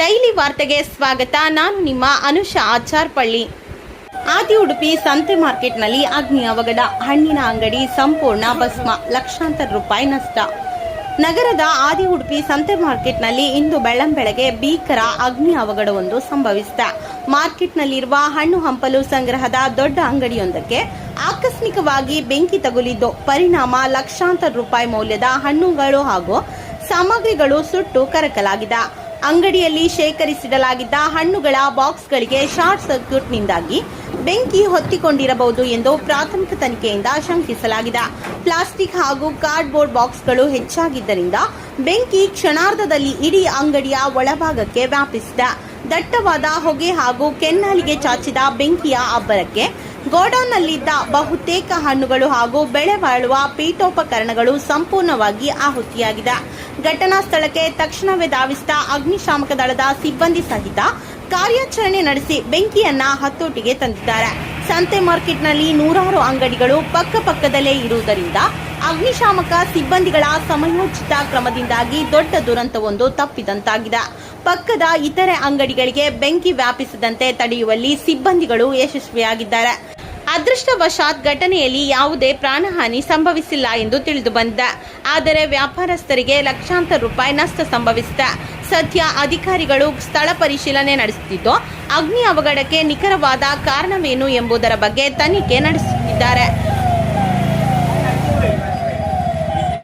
Daily ವಾರ್ತೆಗೆ ಸ್ವಾಗತ. ನಾನು ನಿಮ್ಮ ಅನುಷಾ ಆಚಾರ್ಪಳ್ಳಿ. ಆದಿ ಉಡುಪಿ ಸಂತೆ ಮಾರ್ಕೆಟ್ನಲ್ಲಿ ಅಗ್ನಿ ಅವಘಡ, ಹಣ್ಣಿನ ಅಂಗಡಿ ಸಂಪೂರ್ಣ ಭಸ್ಮ, ಲಕ್ಷಾಂತರ ರೂಪಾಯಿ ನಷ್ಟ. ನಗರದ ಆದಿ ಉಡುಪಿ ಸಂತೆ ಮಾರ್ಕೆಟ್ನಲ್ಲಿ ಇಂದು ಬೆಳ್ಳಂಬೆಳಗ್ಗೆ ಭೀಕರ ಅಗ್ನಿ ಅವಘಡವೊಂದು ಸಂಭವಿಸಿದೆ. ಮಾರ್ಕೆಟ್ನಲ್ಲಿರುವ ಹಣ್ಣು ಹಂಪಲು ಸಂಗ್ರಹದ ದೊಡ್ಡ ಅಂಗಡಿಯೊಂದಕ್ಕೆ ಆಕಸ್ಮಿಕವಾಗಿ ಬೆಂಕಿ ತಗುಲಿದ್ದು ಪರಿಣಾಮ ಲಕ್ಷಾಂತರ ರೂಪಾಯಿ ಮೌಲ್ಯದ ಹಣ್ಣುಗಳು ಹಾಗೂ ಸಾಮಗ್ರಿಗಳು ಸುಟ್ಟು ಕರಕಲಾಗಿದೆ. ಅಂಗಡಿಯಲ್ಲಿ ಶೇಖರಿಸಿಡಲಾಗಿದ್ದ ಹಣ್ಣುಗಳ ಬಾಕ್ಸ್ಗಳಿಗೆ ಶಾರ್ಟ್ ಸರ್ಕ್ಯೂಟ್ನಿಂದಾಗಿ ಬೆಂಕಿ ಹೊತ್ತಿಕೊಂಡಿರಬಹುದು ಎಂದು ಪ್ರಾಥಮಿಕ ತನಿಖೆಯಿಂದ ಶಂಕಿಸಲಾಗಿದೆ. ಪ್ಲಾಸ್ಟಿಕ್ ಹಾಗೂ ಕಾರ್ಡ್ಬೋರ್ಡ್ ಬಾಕ್ಸ್ಗಳು ಹೆಚ್ಚಾಗಿದ್ದರಿಂದ ಬೆಂಕಿ ಕ್ಷಣಾರ್ಧದಲ್ಲಿ ಇಡೀ ಅಂಗಡಿಯ ಒಳಭಾಗಕ್ಕೆ ವ್ಯಾಪಿಸಿದೆ. ದಟ್ಟವಾದ ಹೊಗೆ ಹಾಗೂ ಕೆನ್ನಾಲಿಗೆ ಚಾಚಿದ ಬೆಂಕಿಯ ಅಬ್ಬರಕ್ಕೆ ಗೋಡೌನ್ನಲ್ಲಿದ್ದ ಬಹುತೇಕ ಹಣ್ಣುಗಳು ಹಾಗೂ ಬೆಳೆ ಬಾಳುವ ಪೀಠೋಪಕರಣಗಳು ಸಂಪೂರ್ಣವಾಗಿ ಆಹುತಿಯಾಗಿದೆ. ಘಟನಾ ಸ್ಥಳಕ್ಕೆ ತಕ್ಷಣವೇ ಧಾವಿಸಿದ ಅಗ್ನಿಶಾಮಕ ದಳದ ಸಿಬ್ಬಂದಿ ಸಹಿತ ಕಾರ್ಯಾಚರಣೆ ನಡೆಸಿ ಬೆಂಕಿಯನ್ನ ಹತೋಟಿಗೆ ತಂದಿದ್ದಾರೆ. ಸಂತೆ ಮಾರ್ಕೆಟ್ನಲ್ಲಿ ನೂರಾರು ಅಂಗಡಿಗಳು ಪಕ್ಕದಲ್ಲೇ ಇರುವುದರಿಂದ ಅಗ್ನಿಶಾಮಕ ಸಿಬ್ಬಂದಿಗಳ ಸಮಯೋಚಿತ ಕ್ರಮದಿಂದಾಗಿ ದೊಡ್ಡ ದುರಂತವೊಂದು ತಪ್ಪಿದಂತಾಗಿದೆ. ಪಕ್ಕದ ಇತರೆ ಅಂಗಡಿಗಳಿಗೆ ಬೆಂಕಿ ವ್ಯಾಪಿಸದಂತೆ ತಡೆಯುವಲ್ಲಿ ಸಿಬ್ಬಂದಿಗಳು ಯಶಸ್ವಿಯಾಗಿದ್ದಾರೆ. ಅದೃಷ್ಟವಶಾತ್ ಘಟನೆಯಲ್ಲಿ ಯಾವುದೇ ಪ್ರಾಣಹಾನಿ ಸಂಭವಿಸಿಲ್ಲ ಎಂದು ತಿಳಿದು ಬಂದಿದೆ. ಆದರೆ ವ್ಯಾಪಾರಸ್ಥರಿಗೆ ಲಕ್ಷಾಂತರ ರೂಪಾಯಿ ನಷ್ಟ ಸಂಭವಿಸಿದೆ. ಸದ್ಯ ಅಧಿಕಾರಿಗಳು ಸ್ಥಳ ಪರಿಶೀಲನೆ ನಡೆಸುತ್ತಿದ್ದು ಅಗ್ನಿ ಅವಘಡಕ್ಕೆ ನಿಖರವಾದ ಕಾರಣವೇನು ಎಂಬುದರ ಬಗ್ಗೆ ತನಿಖೆ ನಡೆಸುತ್ತಿದ್ದಾರೆ.